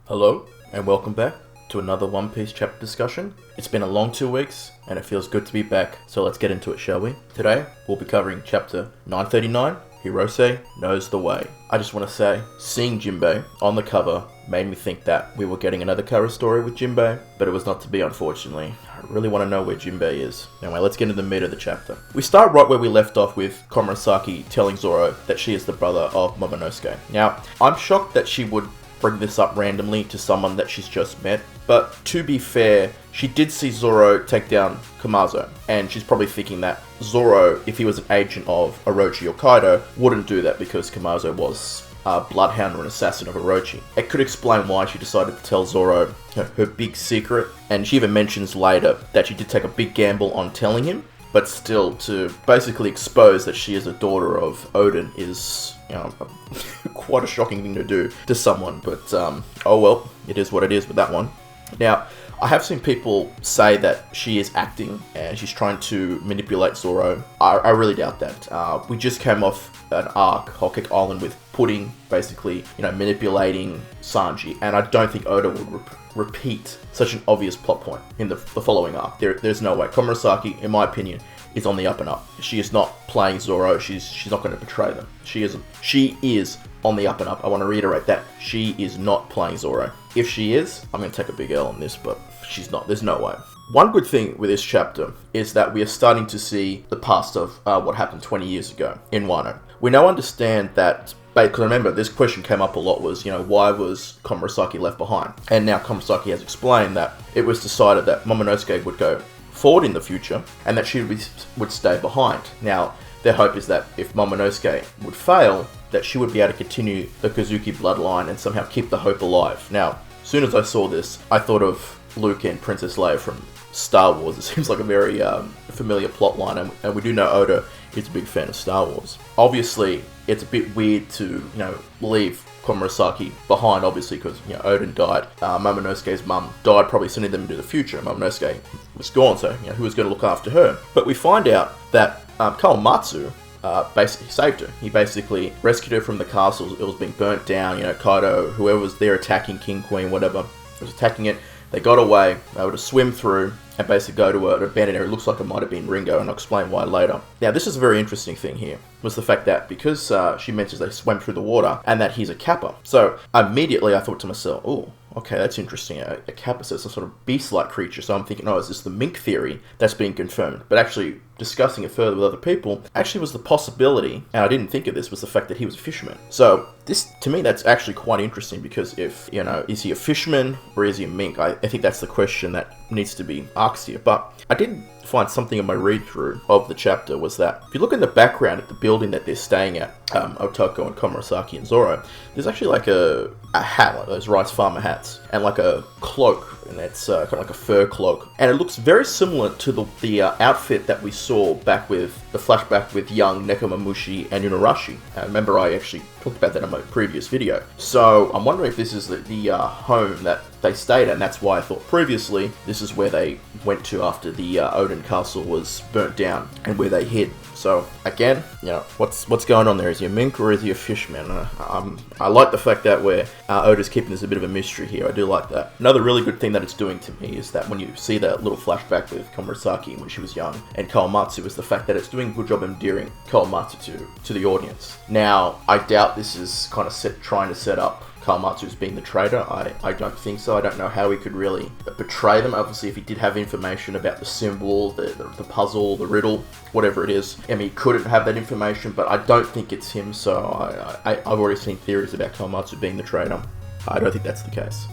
Hello, and welcome back to another One Piece chapter discussion. It's been a long 2 weeks, and it feels good to be back, so let's get into it, shall we? Today, we'll be covering chapter 939, Hirose Knows the Way. I just want to say, seeing Jinbei on the cover made me think that we were getting another cover story with Jinbei, but it was not to be, unfortunately. I really want to know where Jinbei is. Anyway, let's get into the meat of the chapter. We start right where we left off with Komurasaki telling Zoro that she is the brother of Momonosuke. Now, I'm shocked that she would bring this up randomly to someone that she's just met, but to be fair, she did see Zoro take down Kamazo, and she's probably thinking that Zoro, if he was an agent of Orochi or Kaido, wouldn't do that because Kamazo was a bloodhound or an assassin of Orochi. It could explain why she decided to tell Zoro her big secret, and she even mentions later that she did take a big gamble on telling him, but still to basically expose that she is a daughter of Odin is, quite a shocking thing to do to someone, but oh well, it is what it is with that one. Now, I have seen people say that she is acting and she's trying to manipulate Zoro. I really doubt that. We just came off an arc, Whole Cake Island, with Pudding basically, manipulating Sanji, and I don't think Oda would repeat such an obvious plot point in the following arc. There's no way. Komurasaki, in my opinion, is on the up and up. She is not playing Zoro. She's not going to betray them. She is on the up and up. I want to reiterate that. She is not playing Zoro. If she is, I'm going to take a big L on this, but she's not. There's no way. One good thing with this chapter is that we are starting to see the past of what happened 20 years ago in Wano. We now understand that, because remember, this question came up a lot, was, why was Komurasaki left behind? And now Komurasaki has explained that it was decided that Momonosuke would go forward in the future and that she would stay behind. Now, their hope is that if Momonosuke would fail, that she would be able to continue the Kozuki bloodline and somehow keep the hope alive. Now, as soon as I saw this, I thought of Luke and Princess Leia from Star Wars. It seems like a very familiar plotline, and we do know Oda is a big fan of Star Wars. Obviously, it's a bit weird to, leave Komurasaki behind, obviously, because, Odin died. Momonosuke's mum died, probably sending them into the future. Momonosuke was gone, so, who was going to look after her? But we find out that Kawamatsu basically saved her. He basically rescued her from the castle. It was being burnt down. Kaido, whoever was there attacking King, Queen, whatever, was attacking it. They got away. They were to swim through and basically go to an abandoned area. It looks like it might have been Ringo, and I'll explain why later. Now, this is a very interesting thing here, was the fact that because she mentions they swam through the water and that he's a Kappa. So immediately I thought to myself, oh, okay, that's interesting. A Kappa says some sort of beast-like creature. So I'm thinking, is this the mink theory that's being confirmed? But actually, discussing it further with other people, actually was the possibility, and I didn't think of this, was the fact that he was a fisherman. So this, to me, that's actually quite interesting, because if, is he a fisherman or is he a mink? I think that's the question that needs to be asked here. But I did find something in my read-through of the chapter, was that if you look in the background at the building that they're staying at, Otoko and Komurasaki and Zoro, there's actually like a hat, like those rice farmer hats, and like a cloak, and it's kind of like a fur cloak, and it looks very similar to the outfit that we saw back with the flashback with young Nekomamushi and Inuarashi. Remember, I actually talked about that in my previous video. So I'm wondering if this is the home that they stayed at, and that's why I thought previously this is where they went to after the Odin castle was burnt down and where they hid. So again, what's going on there? Is he a mink or is he a fishman? I like the fact that Oda's keeping this a bit of a mystery here. I do like that. Another really good thing that it's doing to me is that when you see that little flashback with Komurasaki when she was young and Kawamatsu, is the fact that it's doing a good job endearing Kawamatsu to the audience. Now, I doubt this is kind of trying to set up Kawamatsu as being the traitor. I don't think so. I don't know how he could really betray them. Obviously, if he did have information about the symbol, the puzzle, the riddle, whatever it is, he couldn't have that information, but I don't think it's him, so I've already seen theories about Kawamatsu being the traitor. I don't think that's the case.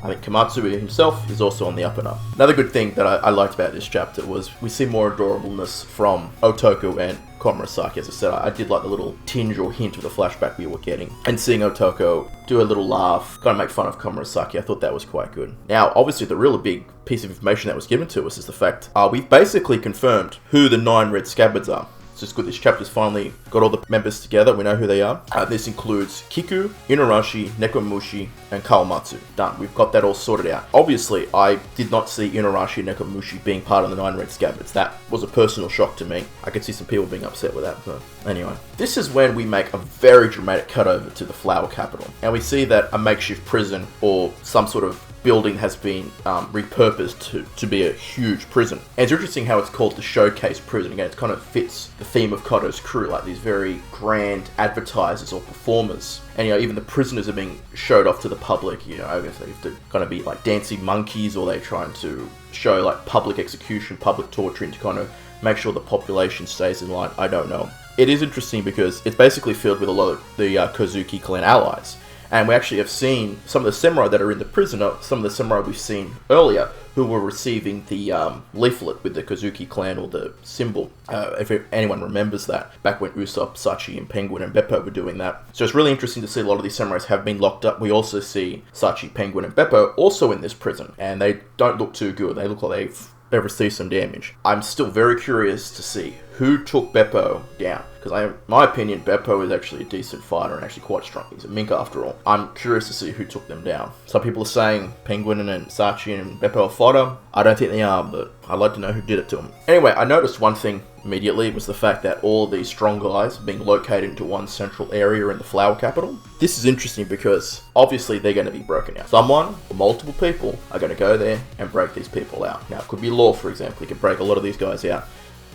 I think Kawamatsu himself is also on the up and up. Another good thing that I liked about this chapter was we see more adorableness from Otoko and Komurasaki. As I said, I did like the little tinge or hint of the flashback we were getting. And seeing Otoko do a little laugh, kind of make fun of Komurasaki, I thought that was quite good. Now, obviously, the real big piece of information that was given to us is the fact we've basically confirmed who the 9 red scabbards are. It's just good this chapter's finally got all the members together. We know who they are. This includes Kiku, Inuarashi, Nekomushi, and Kawamatsu. Done. We've got that all sorted out. Obviously, I did not see Inuarashi and Nekomushi being part of the 9 Red Scabbards. That was a personal shock to me. I could see some people being upset with that, but anyway. This is when we make a very dramatic cut over to the Flower Capital. And we see that a makeshift prison or some sort of building has been repurposed to be a huge prison. And it's interesting how it's called the Showcase Prison. Again, it kind of fits the theme of Kato's crew, like these very grand advertisers or performers. And, even the prisoners are being showed off to the public. I guess they have to kind of be like dancing monkeys, or they're trying to show like public execution, public torturing to kind of make sure the population stays in line. I don't know. It is interesting because it's basically filled with a lot of the Kozuki clan allies. And we actually have seen some of the samurai that are in the prison, some of the samurai we've seen earlier, who were receiving the leaflet with the Kozuki clan, or the symbol, if anyone remembers that, back when Usopp, Sachi, and Penguin and Beppo were doing that. So it's really interesting to see a lot of these samurais have been locked up. We also see Sachi, Penguin, and Beppo also in this prison, and they don't look too good. They look like they've received some damage. I'm still very curious to see who took Beppo down, because in my opinion, Beppo is actually a decent fighter and actually quite strong. He's a mink after all. I'm curious to see who took them down. Some people are saying Penguin and Sachi and Beppo are fodder. I don't think they are, but I'd like to know who did it to them. Anyway, I noticed one thing immediately was the fact that all these strong guys are being located into one central area in the Flower Capital. This is interesting because obviously they're going to be broken out. Someone or multiple people are going to go there and break these people out. Now, it could be Law, for example. He could break a lot of these guys out.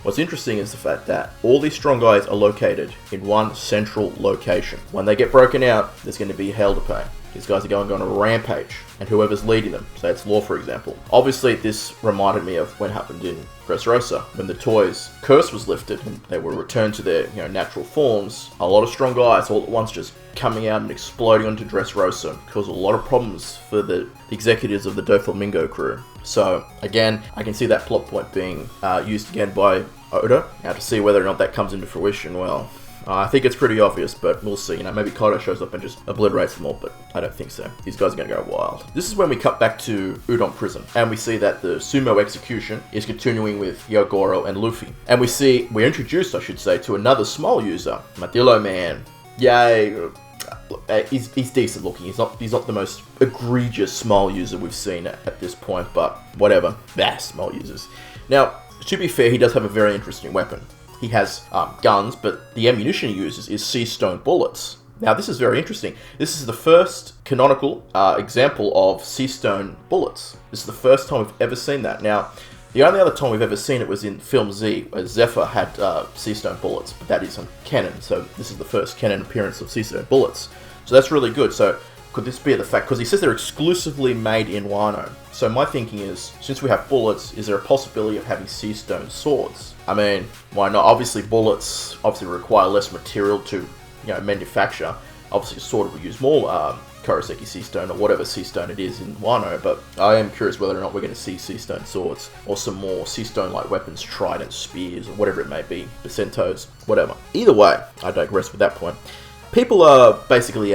What's interesting is the fact that all these strong guys are located in one central location. When they get broken out, there's going to be hell to pay. These guys are going on a rampage, and whoever's leading them, say it's Law, for example. Obviously, this reminded me of what happened in Dressrosa, when the toys' curse was lifted and they were returned to their natural forms. A lot of strong guys all at once just coming out and exploding onto Dressrosa caused a lot of problems for the executives of the Doflamingo crew. So again, I can see that plot point being used again by Oda. Now, to see whether or not that comes into fruition, well, I think it's pretty obvious, but we'll see. Maybe Kaido shows up and just obliterates them all, but I don't think so. These guys are going to go wild. This is when we cut back to Udon Prison, and we see that the sumo execution is continuing with Hyogoro and Luffy. And we're introduced, I should say, to another small user, Madillo Man. Yay! He's decent looking. He's not the most egregious small user we've seen at this point, but whatever. Small users. Now, to be fair, he does have a very interesting weapon. He has guns, but the ammunition he uses is sea stone bullets. Now, this is very interesting. This is the first canonical example of sea stone bullets. This is the first time we've ever seen that. Now, the only other time we've ever seen it was in Film Z, where Zephyr had sea stone bullets, but that isn't canon. So this is the first canon appearance of sea stone bullets. So that's really good. So could this be the fact, because he says they're exclusively made in Wano. So my thinking is, since we have bullets, is there a possibility of having sea stone swords? I mean, why not? Obviously, bullets require less material to manufacture. Obviously, a sword would use more Kuroseki sea stone or whatever sea stone it is in Wano, but I am curious whether or not we're going to see sea stone swords or some more sea stone like weapons, tridents, spears, or whatever it may be, Basentos, whatever. Either way, I digress with that point. People are basically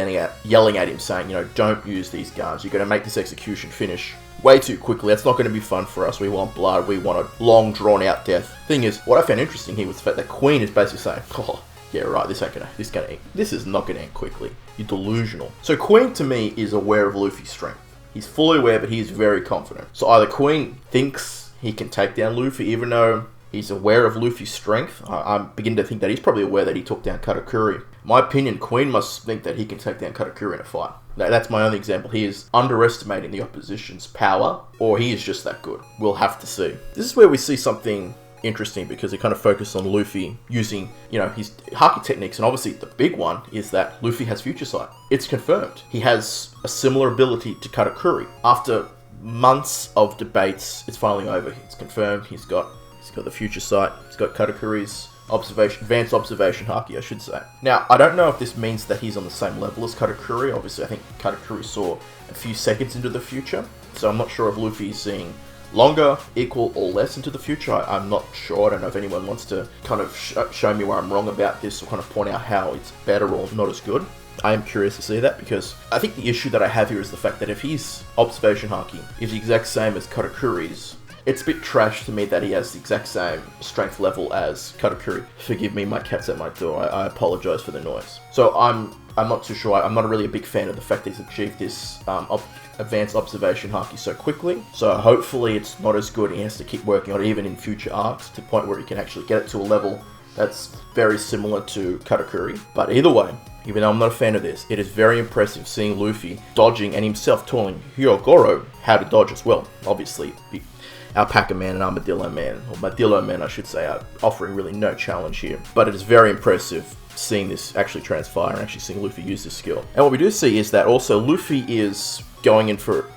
yelling at him saying, don't use these guns. You're going to make this execution finish way too quickly. That's not going to be fun for us. We want blood. We want a long, drawn-out death. Thing is, what I found interesting here was the fact that Queen is basically saying, oh, yeah, right, this is not going to end quickly. You're delusional. So Queen, to me, is aware of Luffy's strength. He's fully aware, but he's very confident. So either Queen thinks he can take down Luffy, even though he's aware of Luffy's strength. I'm beginning to think that he's probably aware that he took down Katakuri. In my opinion, Queen must think that he can take down Katakuri in a fight. That's my only example. He is underestimating the opposition's power, or he is just that good. We'll have to see. This is where we see something interesting, because it kind of focused on Luffy using, his haki techniques, and obviously the big one is that Luffy has future sight. It's confirmed. He has a similar ability to Katakuri. After months of debates, it's finally over. It's confirmed. He's got the future sight. He's got Katakuri's advanced observation haki, I should say. Now, I don't know if this means that he's on the same level as Katakuri. Obviously, I think Katakuri saw a few seconds into the future, so I'm not sure if Luffy's seeing longer, equal, or less into the future. I'm not sure. I don't know if anyone wants to kind of show me where I'm wrong about this, or kind of point out how it's better or not as good. I am curious to see that, because I think the issue that I have here is the fact that if his observation haki is the exact same as Katakuri's, It's a bit trash to me that he has the exact same strength level as Katakuri. Forgive me, my cat's at my door. I apologize for the noise. So I'm not too sure. I'm not really a big fan of the fact that he's achieved this advanced observation haki so quickly. So hopefully it's not as good. He has to keep working on it even in future arcs to the point where he can actually get it to a level that's very similar to Katakuri. But either way, even though I'm not a fan of this, it is very impressive seeing Luffy dodging and himself telling Hyogoro how to dodge as well. Obviously, Alpaca Man and Armadillo Man, or Madillo Man I should say, are offering really no challenge here. But it is very impressive seeing this actually transpire and actually seeing Luffy use this skill. And what we do see is that also Luffy is going in for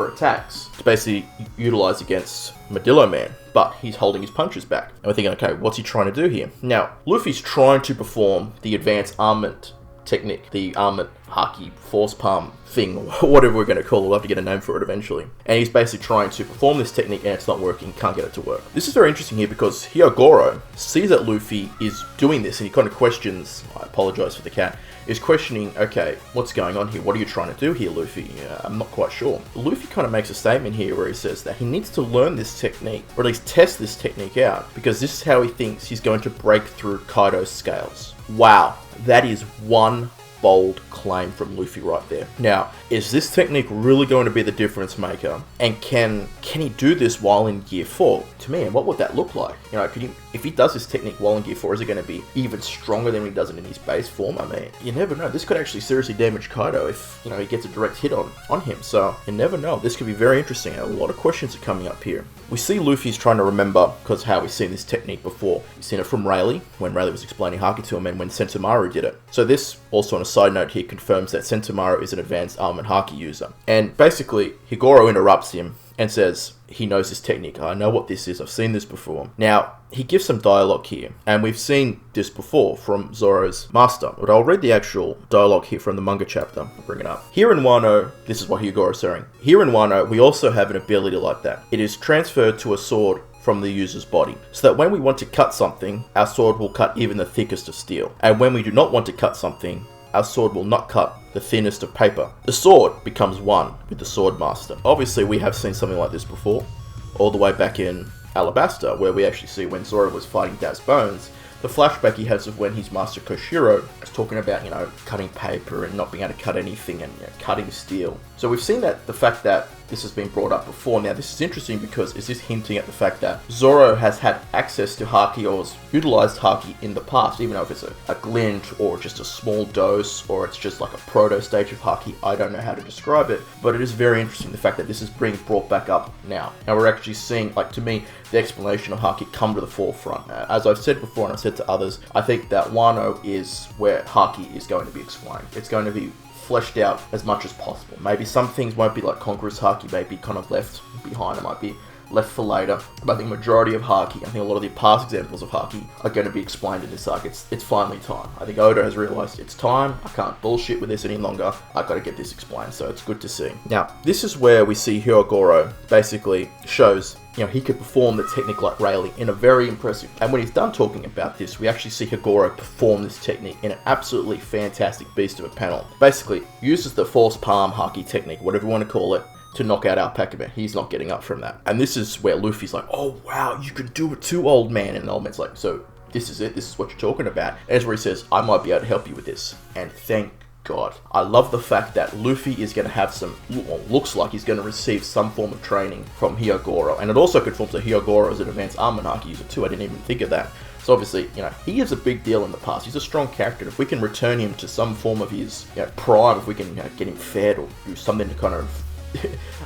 attacks to basically utilize against Madillo Man, but he's holding his punches back. And we're thinking, okay, what's he trying to do here? Now, Luffy's trying to perform the advanced armament technique, the armament haki force palm thing, or whatever we're going to call it. We'll have to get a name for it eventually. And he's basically trying to perform this technique and it's not working, can't get it to work. This is very interesting here because Hyogoro sees that Luffy is doing this and he kind of questions, I apologize for the cat, is questioning, okay, what's going on here? What are you trying to do here, Luffy? I'm not quite sure. Luffy kind of makes a statement here where he says that he needs to learn this technique, or at least test this technique out, because this is how he thinks he's going to break through Kaido's scales. Wow, that is one bold claim from Luffy right there. Now, is this technique really going to be the difference maker? And can he do this while in Gear 4? To me, and what would that look like? You know, if he does this technique while in Gear 4, is it going to be even stronger than when he does it in his base form? I mean, you never know. This could actually seriously damage Kaido if, you know, he gets a direct hit on him. So, you never know. This could be very interesting. A lot of questions are coming up here. We see Luffy's trying to remember, because how we've seen this technique before. We've seen it from Rayleigh, when Rayleigh was explaining Haki to him, and when Sentomaru did it. So this, also on a side note here, confirms that Sentomaru is an advanced armament Haki user. And basically, Higoro interrupts him and says he knows this technique. I know what this is. I've seen this before. Now, he gives some dialogue here, and we've seen this before from Zoro's master. But I'll read the actual dialogue here from the manga chapter. I'll bring it up. Here in Wano, this is what Higoro is saying. Here in Wano, we also have an ability like that. It is transferred to a sword from the user's body, so that when we want to cut something, our sword will cut even the thickest of steel. And when we do not want to cut something, our sword will not cut the thinnest of paper. The sword becomes one with the sword master. Obviously, we have seen something like this before, all the way back in Alabasta, where we actually see when Zoro was fighting Daz Bones, the flashback he has of when his master Koshiro is talking about, you know, cutting paper and not being able to cut anything and, you know, cutting steel. So we've seen that the fact that this has been brought up before. Now this is interesting because is this hinting at the fact that Zoro has had access to Haki or has utilized Haki in the past, even though if it's a glint or just a small dose or it's just like a proto stage of Haki, I don't know how to describe it, but it is very interesting the fact that this is being brought back up now. Now we're actually seeing, like, to me, the explanation of Haki come to the forefront. As I've said before and I've said to others, I think that Wano is where Haki is going to be explained. It's going to be fleshed out as much as possible. Maybe some things won't be like Conqueror's Haki, maybe kind of left behind. It might be left for later. But I think majority of Haki, I think a lot of the past examples of Haki are going to be explained in this arc. It's finally time. I think Oda has realized it's time. I can't bullshit with this any longer. I've got to get this explained, so it's good to see. Now, this is where we see Hyogoro basically shows, you know, he could perform the technique like Rayleigh in a very impressive. And when he's done talking about this, we actually see Higoro perform this technique in an absolutely fantastic beast of a panel. Basically, uses the false palm Haki technique, whatever you want to call it, to knock out Alpaca Man. He's not getting up from that. And this is where Luffy's like, oh wow, you can do it too, old man. And the old man's like, so this is it? This is what you're talking about? And that's where he says, I might be able to help you with this. And thank God. I love the fact that Luffy is going to have some, well, looks like he's going to receive some form of training from Hyogoro. And it also confirms that Hyogoro is an advanced armor Haki user too. I didn't even think of that. So obviously, you know, he is a big deal in the past. He's a strong character. If we can return him to some form of his, you know, prime, if we can, you know, get him fed or do something to kind of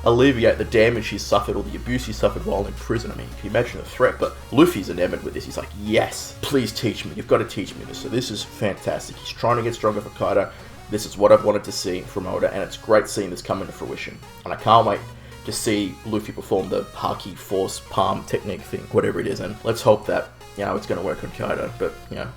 alleviate the damage he suffered or the abuse he suffered while in prison. I mean, can you imagine the threat? But Luffy's enamored with this. He's like, yes, please teach me. You've got to teach me this. So this is fantastic. He's trying to get stronger for Kaido. This is what I've wanted to see from Oda, and it's great seeing this come into fruition. And I can't wait to see Luffy perform the Haki Force Palm technique thing, whatever it is. And let's hope that, you know, it's going to work on Kaido. But, you know,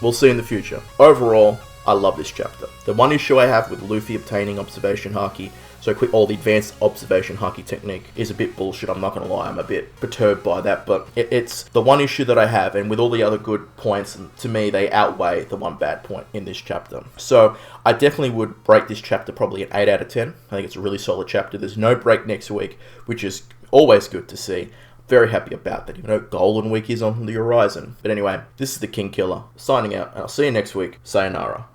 we'll see in the future. Overall, I love this chapter. The one issue I have with Luffy obtaining observation Haki, so quick, all the advanced observation Haki technique, is a bit bullshit. I'm not going to lie, I'm a bit perturbed by that, but it's the one issue that I have, and with all the other good points, and to me, they outweigh the one bad point in this chapter. So I definitely would break this chapter probably an 8 out of 10. I think it's a really solid chapter. There's no break next week, which is always good to see. very happy about that. Golden Week is on the horizon. But anyway, this is the King Killer, signing out, and I'll see you next week. Sayonara.